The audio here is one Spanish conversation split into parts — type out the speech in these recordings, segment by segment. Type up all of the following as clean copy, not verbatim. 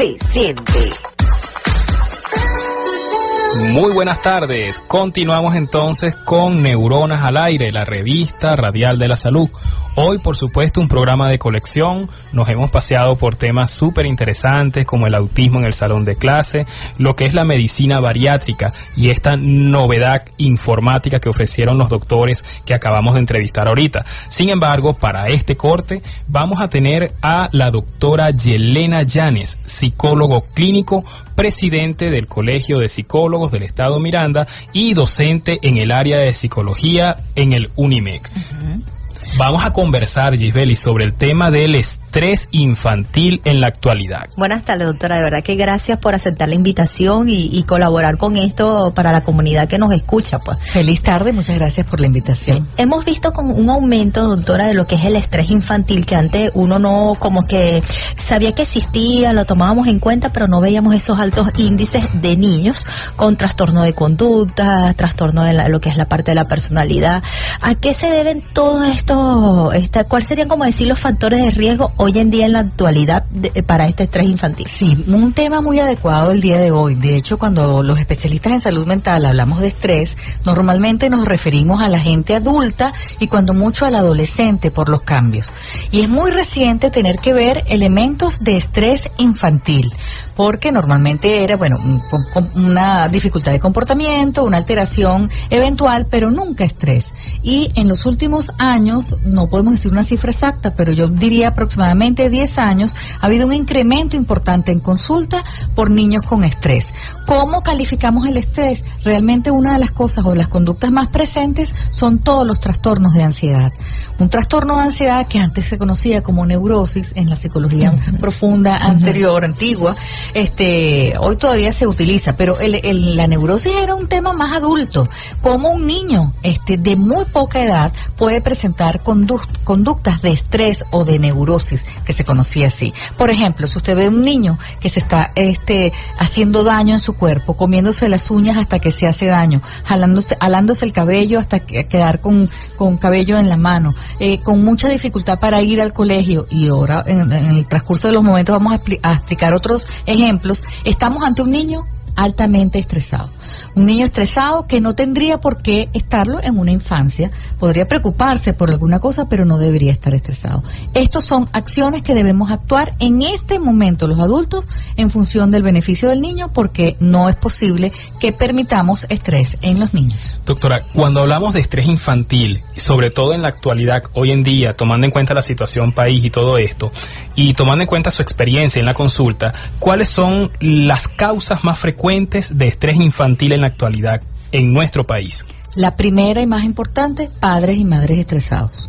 se siente. Muy buenas tardes, continuamos entonces con Neuronas al Aire, la revista radial de la salud. Hoy, por supuesto, un programa de colección. Nos hemos paseado por temas súper interesantes como el autismo en el salón de clase, lo que es la medicina bariátrica y esta novedad informática que ofrecieron los doctores que acabamos de entrevistar ahorita. Sin embargo, para este corte vamos a tener a la doctora Yelena Llanes, psicólogo clínico, presidente del Colegio de Psicólogos del Estado Miranda y docente en el área de psicología en el UNIMEC. Vamos a conversar, Gisbeli, sobre el tema del estrés infantil en la actualidad. Buenas tardes, doctora. De verdad que gracias por aceptar la invitación y colaborar con esto para la comunidad que nos escucha, pues. Feliz tarde, muchas gracias por la invitación. Hemos visto con un aumento, doctora, de lo que es el estrés infantil, que antes uno no, como que sabía que existía, lo tomábamos en cuenta, pero no veíamos esos altos índices de niños con trastorno de conducta, trastorno de lo que es la parte de la personalidad. ¿A qué se deben todos estos? ¿Cuáles serían, como decir, los factores de riesgo hoy en día en la actualidad para este estrés infantil? Sí, un tema muy adecuado el día de hoy. De hecho, cuando los especialistas en salud mental hablamos de estrés, normalmente nos referimos a la gente adulta y cuando mucho al adolescente por los cambios. Y es muy reciente tener que ver elementos de estrés infantil, porque normalmente era, una dificultad de comportamiento, una alteración eventual, pero nunca estrés. Y en los últimos años, no podemos decir una cifra exacta, pero yo diría aproximadamente 10 años, ha habido un incremento importante en consulta por niños con estrés. ¿Cómo calificamos el estrés? Realmente una de las cosas o de las conductas más presentes son todos los trastornos de ansiedad. Un trastorno de ansiedad que antes se conocía como neurosis en la psicología profunda, anterior, antigua, hoy todavía se utiliza, pero la neurosis era un tema más adulto. Como un niño de muy poca edad puede presentar conductas de estrés o de neurosis, que se conocía así. Por ejemplo, si usted ve un niño que se está haciendo daño en su cuerpo, comiéndose las uñas hasta que se hace daño, jalándose el cabello hasta quedar con cabello en la mano, con mucha dificultad para ir al colegio, y ahora en el transcurso de los momentos vamos a explicar otros ejemplos. Estamos ante un niño altamente estresado. Un niño estresado que no tendría por qué estarlo en una infancia. Podría preocuparse por alguna cosa, pero no debería estar estresado. Estas son acciones que debemos actuar en este momento los adultos en función del beneficio del niño, porque no es posible que permitamos estrés en los niños. Doctora, cuando hablamos de estrés infantil, sobre todo en la actualidad, hoy en día, tomando en cuenta la situación país y todo esto, y tomando en cuenta su experiencia en la consulta, ¿cuáles son las causas más frecuentes de estrés infantil en la actualidad en nuestro país? La primera y más importante, padres y madres estresados.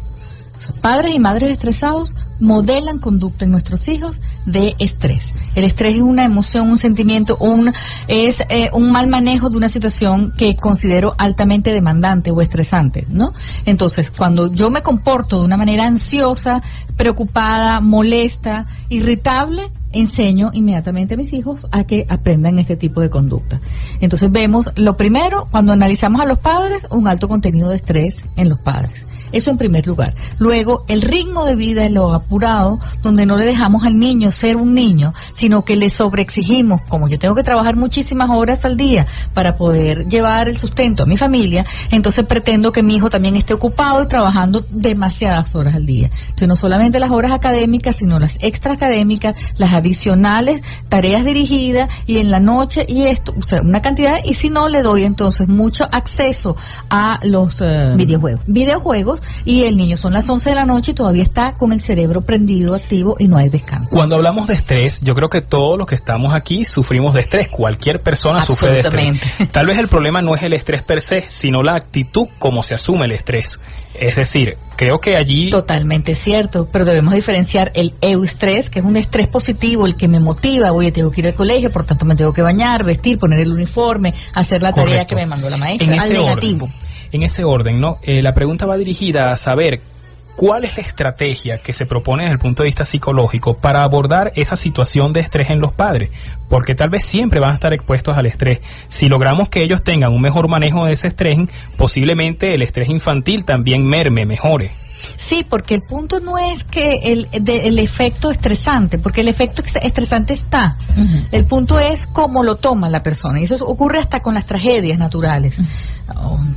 Padres y madres estresados modelan conducta en nuestros hijos de estrés. El estrés es una emoción, un sentimiento, es un mal manejo de una situación que considero altamente demandante o estresante, ¿no? Entonces, cuando yo me comporto de una manera ansiosa, preocupada, molesta, irritable, enseño inmediatamente a mis hijos a que aprendan este tipo de conducta. Entonces vemos, lo primero, cuando analizamos a los padres, un alto contenido de estrés en los padres. Eso en primer lugar. Luego, el ritmo de vida es lo apurado, donde no le dejamos al niño ser un niño, sino que le sobreexigimos. Como yo tengo que trabajar muchísimas horas al día para poder llevar el sustento a mi familia, entonces pretendo que mi hijo también esté ocupado y trabajando demasiadas horas al día. Entonces, no solamente las horas académicas, sino las extraacadémicas, las adicionales, tareas dirigidas, y en la noche, y esto, o sea, una cantidad, y si no, le doy entonces mucho acceso a los videojuegos, y el niño son las 11 de la noche y todavía está con el cerebro prendido, activo, y no hay descanso. Cuando hablamos de estrés, yo creo que todos los que estamos aquí sufrimos de estrés. Cualquier persona sufre de estrés. Tal vez el problema no es el estrés per se, sino la actitud como se asume el estrés. Es decir, creo que allí... Totalmente cierto, pero debemos diferenciar el eustrés, que es un estrés positivo, el que me motiva. Oye, tengo que ir al colegio, por tanto me tengo que bañar, vestir, poner el uniforme, hacer la tarea que me mandó la maestra. Al negativo. En ese orden, ¿no? La pregunta va dirigida a saber cuál es la estrategia que se propone desde el punto de vista psicológico para abordar esa situación de estrés en los padres, porque tal vez siempre van a estar expuestos al estrés. Si logramos que ellos tengan un mejor manejo de ese estrés, posiblemente el estrés infantil también mejore. Sí, porque el punto no es que el efecto estresante, porque el efecto estresante está. Uh-huh. El punto es cómo lo toma la persona, y eso ocurre hasta con las tragedias naturales.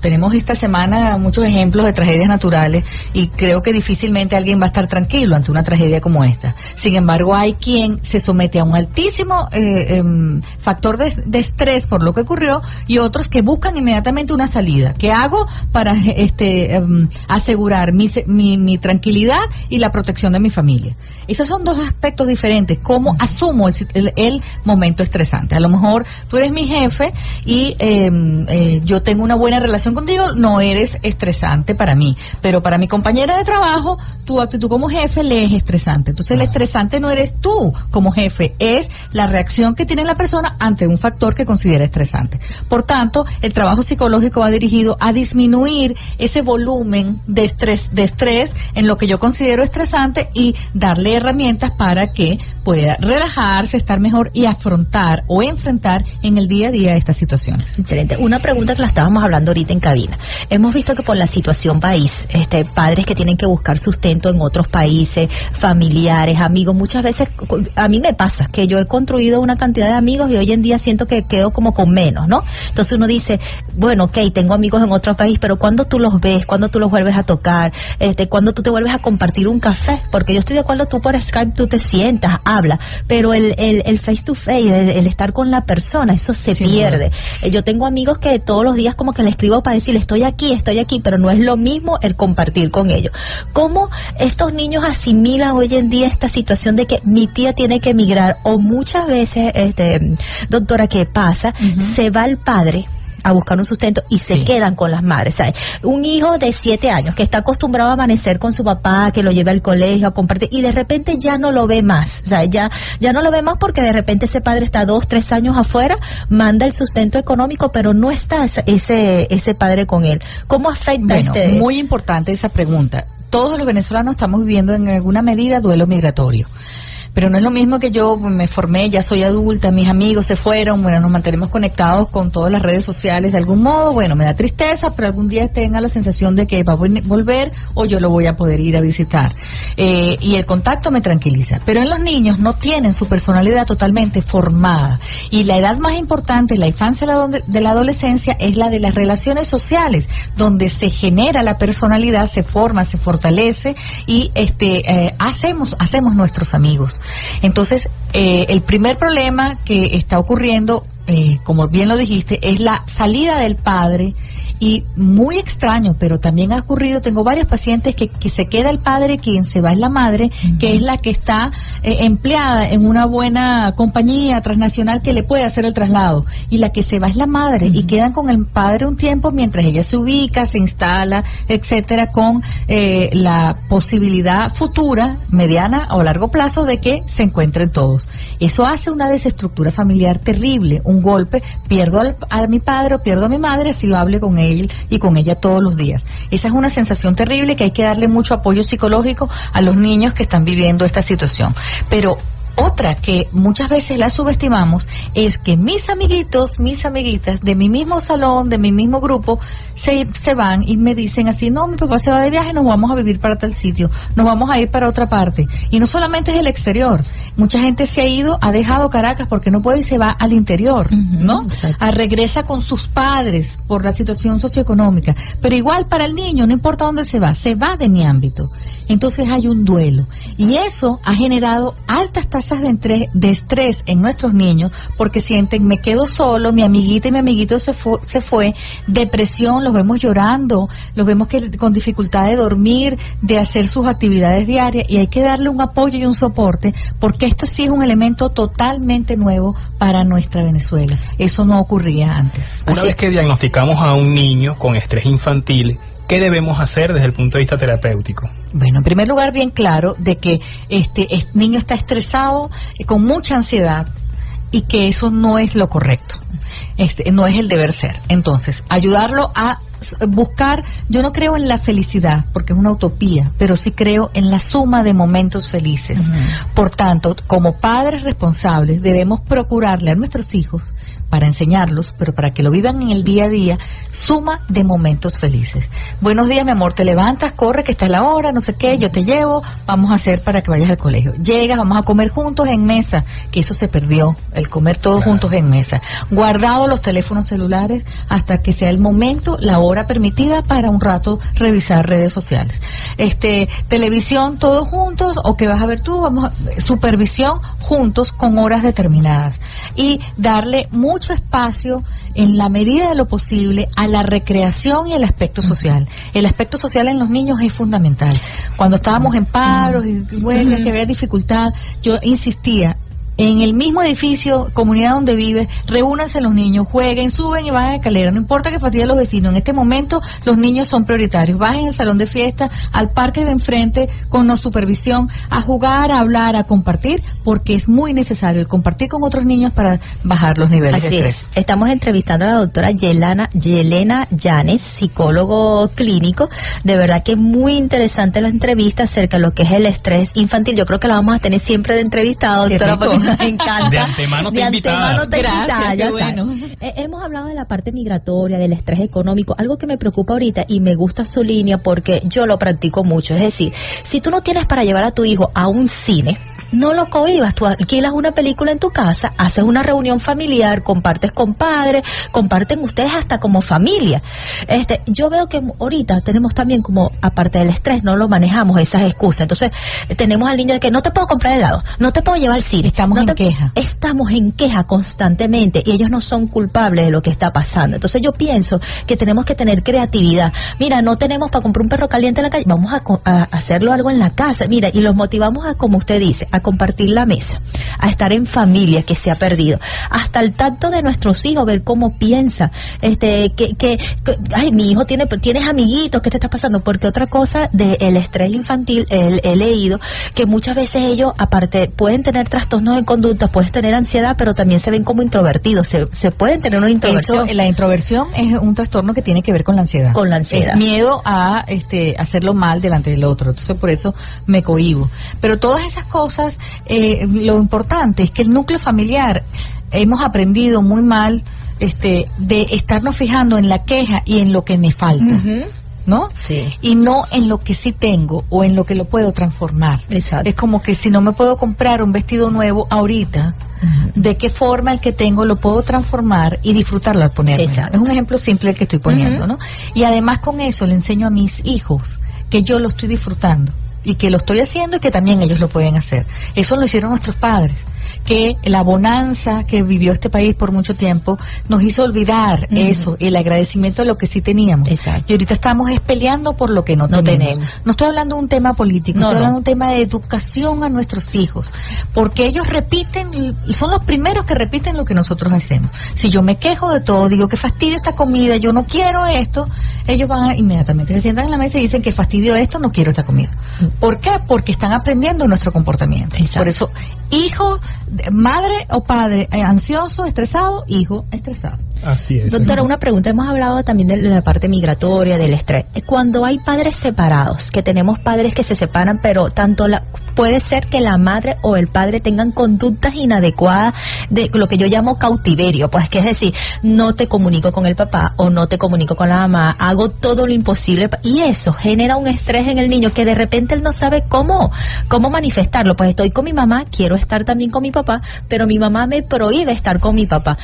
Tenemos esta semana muchos ejemplos de tragedias naturales y creo que difícilmente alguien va a estar tranquilo ante una tragedia como esta. Sin embargo, hay quien se somete a un altísimo factor de estrés por lo que ocurrió, y otros que buscan inmediatamente una salida. ¿Qué hago para asegurar mi tranquilidad y la protección de mi familia? Esos son dos aspectos diferentes. ¿Cómo asumo el momento estresante? A lo mejor tú eres mi jefe y yo tengo una buena relación contigo, no eres estresante para mí, pero para mi compañera de trabajo, tu actitud como jefe le es estresante. Entonces el estresante no eres tú como jefe, es la reacción que tiene la persona ante un factor que considera estresante. Por tanto, el trabajo psicológico va dirigido a disminuir ese volumen de estrés en lo que yo considero estresante y darle herramientas para que pueda relajarse, estar mejor y afrontar o enfrentar en el día a día estas situaciones. Excelente. Una pregunta que la estábamos hablando ahorita en cabina. Hemos visto que por la situación país, padres que tienen que buscar sustento en otros países, familiares, amigos, muchas veces a mí me pasa que yo he construido una cantidad de amigos y hoy en día siento que quedo como con menos, ¿no? Entonces uno dice, bueno, ok, tengo amigos en otro país, pero ¿cuándo tú los ves? ¿Cuándo tú los vuelves a tocar? ¿Cuándo tú te vuelves a compartir un café? Porque yo estoy de acuerdo, tú por Skype tú te sientas, hablas, pero el face to face, el estar con la persona, eso se pierde. Yo tengo amigos que todos los días como que le escribo para decirle estoy aquí, pero no es lo mismo el compartir con ellos. ¿Cómo estos niños asimilan hoy en día esta situación de que mi tía tiene que emigrar? O muchas veces, doctora, ¿qué pasa? Uh-huh. Se va el padre a buscar un sustento y se quedan con las madres, ¿sabes? Un hijo de 7 años que está acostumbrado a amanecer con su papá, que lo lleva al colegio a compartir, y de repente ya no lo ve más, o sea, ya no lo ve más porque de repente ese padre está 2, 3 años afuera, manda el sustento económico, pero no está ese padre con él. ¿Cómo afecta Muy importante esa pregunta. Todos los venezolanos estamos viviendo en alguna medida duelo migratorio. Pero no es lo mismo que yo me formé, ya soy adulta, mis amigos se fueron, bueno, nos mantenemos conectados con todas las redes sociales de algún modo, bueno, me da tristeza, pero algún día tenga la sensación de que va a volver o yo lo voy a poder ir a visitar. Y el contacto me tranquiliza. Pero en los niños no tienen su personalidad totalmente formada. Y la edad más importante, la infancia de la adolescencia, es la de las relaciones sociales, donde se genera la personalidad, se forma, se fortalece y hacemos nuestros amigos. Entonces, el primer problema que está ocurriendo, como bien lo dijiste, es la salida del padre, y muy extraño, pero también ha ocurrido, tengo varios pacientes que se queda el padre, quien se va es la madre, uh-huh, que es la que está empleada en una buena compañía transnacional que le puede hacer el traslado, y la que se va es la madre, uh-huh, y quedan con el padre un tiempo mientras ella se ubica, se instala, etcétera, con la posibilidad futura, mediana o a largo plazo, de que se encuentren todos. Eso hace una desestructura familiar terrible, un golpe, pierdo a mi padre o pierdo a mi madre si yo hable con él y con ella todos los días. Esa es una sensación terrible que hay que darle mucho apoyo psicológico a los niños que están viviendo esta situación. Pero otra que muchas veces la subestimamos es que mis amiguitos, mis amiguitas de mi mismo salón, de mi mismo grupo, se van y me dicen así, no, mi papá se va de viaje, nos vamos a vivir para tal sitio, nos vamos a ir para otra parte. Y no solamente es el exterior, mucha gente se ha ido, ha dejado Caracas porque no puede y se va al interior, uh-huh, ¿no? Regresa con sus padres por la situación socioeconómica. Pero igual para el niño, no importa dónde se va de mi ámbito. Entonces hay un duelo. Y eso ha generado altas tasas de estrés en nuestros niños, porque sienten, me quedo solo, mi amiguita y mi amiguito se fue, depresión, los vemos llorando, los vemos con dificultad de dormir, de hacer sus actividades diarias, y hay que darle un apoyo y un soporte, porque esto sí es un elemento totalmente nuevo para nuestra Venezuela. Eso no ocurría antes. Una vez que diagnosticamos a un niño con estrés infantil, ¿qué debemos hacer desde el punto de vista terapéutico? Bueno, en primer lugar, bien claro de que este niño está estresado, con mucha ansiedad, y que eso no es lo correcto. No es el deber ser. Entonces, ayudarlo a buscar, yo no creo en la felicidad, porque es una utopía, pero sí creo en la suma de momentos felices. Por tanto, como padres responsables, debemos procurarle a nuestros hijos, para enseñarlos, pero para que lo vivan en el día a día, suma de momentos felices. Buenos días, mi amor, te levantas, corre, que esta es la hora, no sé qué, yo te llevo, vamos a hacer para que vayas al colegio. Llegas, vamos a comer juntos en mesa, que eso se perdió, el comer todos juntos en mesa. Guardados los teléfonos celulares hasta que sea el momento, la hora permitida para un rato revisar redes sociales. Televisión todos juntos, o que vas a ver tú, supervisión juntos con horas determinadas. Y darle mucho espacio, en la medida de lo posible, a la recreación y el aspecto social. El aspecto social en los niños es fundamental. Cuando estábamos en paros y huelgas, que había dificultad, yo insistía, en el mismo edificio, comunidad donde vives, reúnanse los niños, jueguen, suben y bajan a escalera, no importa que fastidie a los vecinos, en este momento los niños son prioritarios, bajen al salón de fiesta, al parque de enfrente, con no supervisión, a jugar, a hablar, a compartir, porque es muy necesario el compartir con otros niños para bajar los niveles de estrés. Es. Estamos entrevistando a la doctora Yelena Llanes, psicólogo clínico. De verdad que muy interesante la entrevista acerca de lo que es el estrés infantil. Yo creo que la vamos a tener siempre de entrevistada, doctora, porque nos encanta. De antemano te invitada. Gracias, qué bueno. Hemos hablado de la parte migratoria, del estrés económico, algo que me preocupa ahorita y me gusta su línea porque yo lo practico mucho. Es decir, si tú no tienes para llevar a tu hijo a un cine, no lo cohibas, tú alquilas una película en tu casa, haces una reunión familiar, compartes con padres, comparten ustedes hasta como familia. Yo veo que ahorita tenemos también como, aparte del estrés, no lo manejamos esas excusas. Entonces, tenemos al niño de que no te puedo comprar helado, no te puedo llevar al cine. Estamos en queja constantemente y ellos no son culpables de lo que está pasando. Entonces, yo pienso que tenemos que tener creatividad. Mira, no tenemos para comprar un perro caliente en la calle, vamos a hacerlo algo en la casa. Mira, y los motivamos a, como usted dice, a compartir la mesa, a estar en familia, que se ha perdido, hasta el tacto de nuestros hijos, ver cómo piensa, ay, mi hijo tienes amiguitos, ¿qué te está pasando? Porque otra cosa del estrés infantil, he leído que muchas veces ellos, aparte, pueden tener trastornos de conducta, pueden tener ansiedad, pero también se ven como introvertidos, se pueden tener una introversión. La introversión es un trastorno que tiene que ver con la ansiedad. Con la ansiedad. Es miedo a hacerlo mal delante del otro, entonces por eso me cohíbo. Pero todas esas cosas, lo importante es que el núcleo familiar, hemos aprendido muy mal de estarnos fijando en la queja y en lo que me falta. ¿No? Sí. Y no en lo que sí tengo o en lo que lo puedo transformar. Exacto. Es como que si no me puedo comprar un vestido nuevo ahorita, ¿de qué forma el que tengo lo puedo transformar y disfrutarlo al ponerlo? Exacto. Es un ejemplo simple el que estoy poniendo, ¿no? Y además con eso le enseño a mis hijos que yo lo estoy disfrutando y que lo estoy haciendo y que también ellos lo pueden hacer. Eso lo hicieron nuestros padres, que la bonanza que vivió este país por mucho tiempo nos hizo olvidar eso, el agradecimiento de lo que sí teníamos. Exacto. Y ahorita estamos peleando por lo que no tenemos. No estoy hablando de un tema político, estoy hablando de un tema de educación a nuestros hijos, porque ellos repiten, son los primeros que repiten lo que nosotros hacemos. Si yo me quejo de todo, digo que fastidio esta comida, yo no quiero esto, ellos van a, inmediatamente se sientan en la mesa y dicen que fastidio esto, no quiero esta comida. ¿Por qué? Porque están aprendiendo nuestro comportamiento. Exacto. Por eso, hijo, madre o padre ansioso, estresado, hijo estresado. Así es. Doctora, una pregunta, hemos hablado también de la parte migratoria, del estrés. Cuando hay padres separados, que tenemos padres que se separan, pero puede ser que la madre o el padre tengan conductas inadecuadas, de lo que yo llamo cautiverio, pues que es decir, no te comunico con el papá o no te comunico con la mamá, hago todo lo imposible, y eso genera un estrés en el niño que de repente él no sabe cómo manifestarlo. Pues estoy con mi mamá, quiero estar también con mi papá, pero mi mamá me prohíbe estar con mi papá.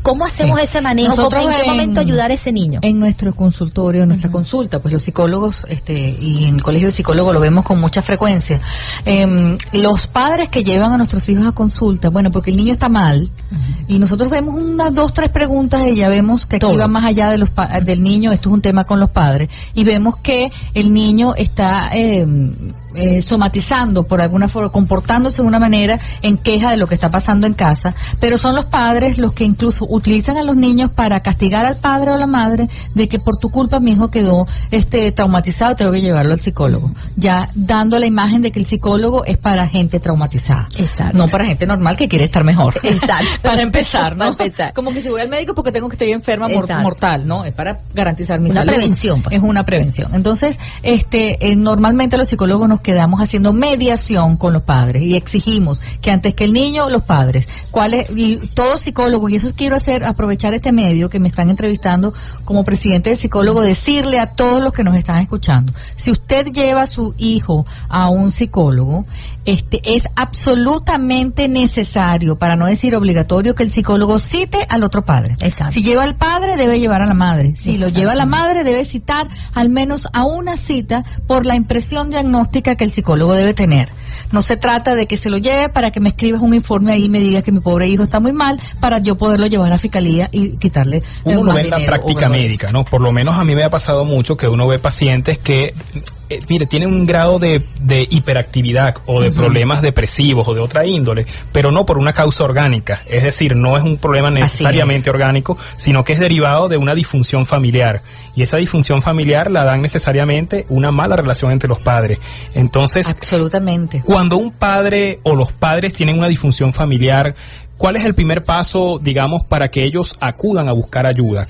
¿Cómo hacemos ese manejo? ¿En qué momento ayudar a ese niño? En nuestro consultorio, en nuestra consulta, pues los psicólogos, y en el colegio de psicólogos lo vemos con mucha frecuencia. Los padres que llevan a nuestros hijos a consulta, bueno, porque el niño está mal, y nosotros vemos unas 2, 3 preguntas y ya vemos que aquí va más allá de del niño, esto es un tema con los padres, y vemos que el niño está somatizando por alguna forma, comportándose de una manera en queja de lo que está pasando en casa, pero son los padres los que incluso utilizan a los niños para castigar al padre o la madre de que por tu culpa mi hijo quedó traumatizado, tengo que llevarlo al psicólogo, ya dando la imagen de que el psicólogo es para gente traumatizada. Exacto. No para gente normal que quiere estar mejor. Exacto. Para empezar, ¿no? Para empezar. Como que si voy al médico porque tengo que estar enferma mortal, ¿no? Es para garantizar mi una salud. Prevención, pues. Es una prevención. Entonces, normalmente los psicólogos nos quedamos haciendo mediación con los padres y exigimos que antes que el niño, los padres, y todo psicólogo, y eso quiero aprovechar este medio que me están entrevistando como presidente de psicólogo, decirle a todos los que nos están escuchando, si usted lleva a su hijo a un psicólogo, es absolutamente necesario, para no decir obligatorio, que el psicólogo cite al otro padre. Exacto. Si lleva al padre, debe llevar a la madre. Si lo lleva a la madre, debe citar al menos a una cita por la impresión diagnóstica que el psicólogo debe tener. No se trata de que se lo lleve para que me escribas un informe ahí y me digas que mi pobre hijo está muy mal, para yo poderlo llevar a fiscalía y quitarle uno lo ve en la práctica médica, ¿no? Por lo menos a mí me ha pasado mucho que uno ve pacientes que tienen un grado de hiperactividad o de problemas depresivos o de otra índole, pero no por una causa orgánica, es decir, no es un problema necesariamente orgánico, sino que es derivado de una disfunción familiar, y esa disfunción familiar la dan necesariamente una mala relación entre los padres. Entonces, absolutamente, cuando un padre o los padres tienen una disfunción familiar, ¿cuál es el primer paso, digamos, para que ellos acudan a buscar ayuda?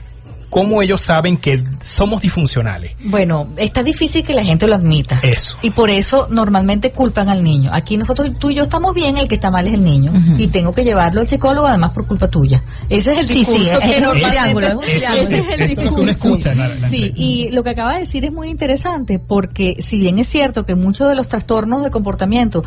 ¿Cómo ellos saben que somos disfuncionales? Bueno, está difícil que la gente lo admita. Eso. Y por eso normalmente culpan al niño. Aquí nosotros, tú y yo estamos bien, el que está mal es el niño. Y tengo que llevarlo al psicólogo además por culpa tuya. Ese es el discurso que normalmente... Ese es el discurso. Que uno escucha. Sí, y lo que acaba de decir es muy interesante, porque si bien es cierto que muchos de los trastornos de comportamiento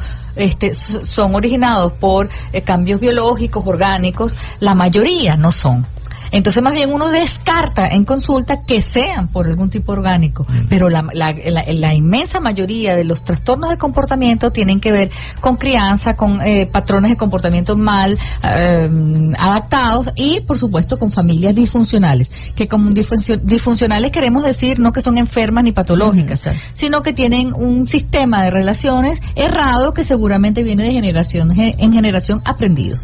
son originados por cambios biológicos, orgánicos, la mayoría no son. Entonces más bien uno descarta en consulta que sean por algún tipo orgánico, pero la inmensa mayoría de los trastornos de comportamiento tienen que ver con crianza, con patrones de comportamiento mal adaptados y por supuesto con familias disfuncionales, que como disfuncionales queremos decir no que son enfermas ni patológicas, sino que tienen un sistema de relaciones errado que seguramente viene de generación en generación aprendido.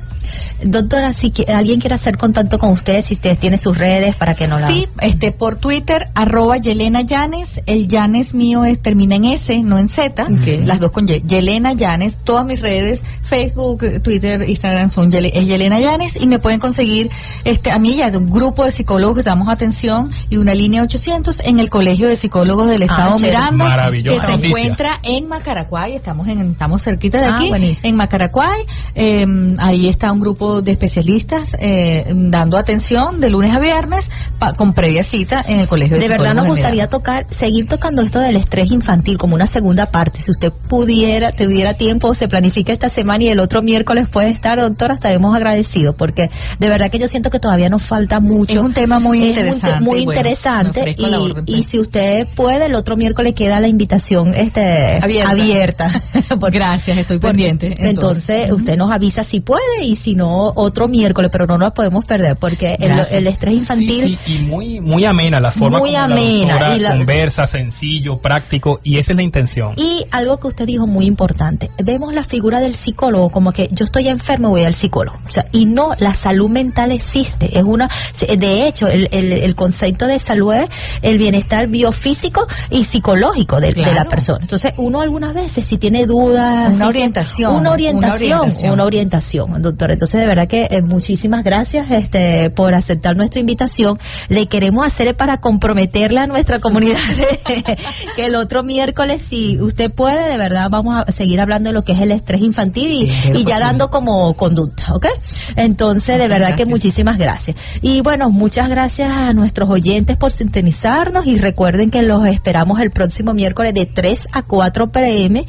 Doctora, si alguien quiere hacer contacto con ustedes, si ustedes tienen sus redes para que no la... Sí, por Twitter, @Yelena Llanes, el Llanes mío termina en S, no en Z, las dos con Y, Yelena Llanes, todas mis redes, Facebook, Twitter, Instagram es Yelena Llanes, y me pueden conseguir a mí ya de un grupo de psicólogos que damos atención y una línea 800 en el Colegio de Psicólogos del Estado Miranda, que se encuentra en Macaracuay, estamos cerquita de aquí, en Macaracuay, ahí está un grupo de especialistas dando atención de lunes a viernes con previa cita en el Colegio de Psicólogos. De verdad nos gustaría seguir tocando esto del estrés infantil como una segunda parte. Si usted tuviera tiempo, se planifica esta semana y el otro miércoles puede estar, doctora, estaremos agradecidos, porque de verdad que yo siento que todavía nos falta mucho. Es un tema muy interesante. Y si usted puede, el otro miércoles queda la invitación abierta. Gracias, estoy pendiente. Entonces usted nos avisa si puede y si no, otro miércoles, pero no nos podemos perder porque el estrés infantil... Sí, y muy amena la forma como la doctora conversa, sencillo, práctico, y esa es la intención. Y algo que usted dijo muy importante, vemos la figura del psicólogo como que yo estoy enfermo, voy al psicólogo, o sea, y no, la salud mental existe, de hecho, el concepto de salud es el bienestar biofísico y psicológico de la persona. Entonces, uno algunas veces si tiene dudas... Una orientación, doctor. Entonces, de verdad que muchísimas gracias por aceptar nuestra invitación. Le queremos hacer para comprometerla a nuestra comunidad que el otro miércoles, si usted puede, de verdad vamos a seguir hablando de lo que es el estrés infantil y ya dando como conducta, ¿ok? Entonces, de verdad que muchísimas gracias. Y bueno, muchas gracias a nuestros oyentes por sintonizarnos y recuerden que los esperamos el próximo miércoles de 3 a 4 p.m.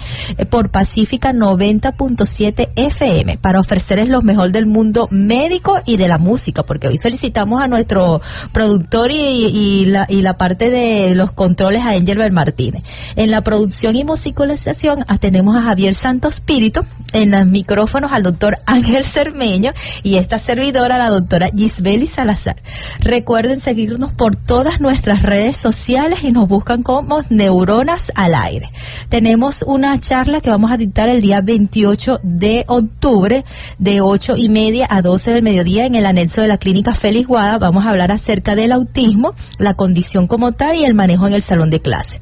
Por Pacífica 90.7 FM para ofrecerles los mejor del mundo médico y de la música, porque hoy felicitamos a nuestro productor y la parte de los controles a Engelbert Martínez. En la producción y musicalización tenemos a Javier Santo Espíritu, en los micrófonos al doctor Ángel Cermeño y esta servidora, la doctora Gisbeli Salazar. Recuerden seguirnos por todas nuestras redes sociales y nos buscan como Neuronas al Aire. Tenemos una charla que vamos a dictar el día 28 de octubre de 8:30 a 12 del mediodía en el anexo de la clínica Félix Guada. Vamos a hablar acerca del autismo, la condición como tal y el manejo en el salón de clase.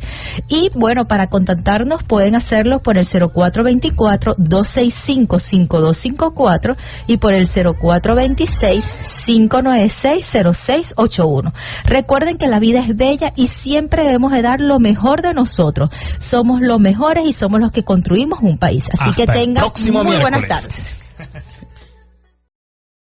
Y bueno, para contactarnos pueden hacerlo por el 0424-265-5254 y por el 0426-596-0681. Recuerden que la vida es bella y siempre debemos de dar lo mejor de nosotros. Somos los mejores y somos los que construimos un país. Así que tengan muy buenas tardes.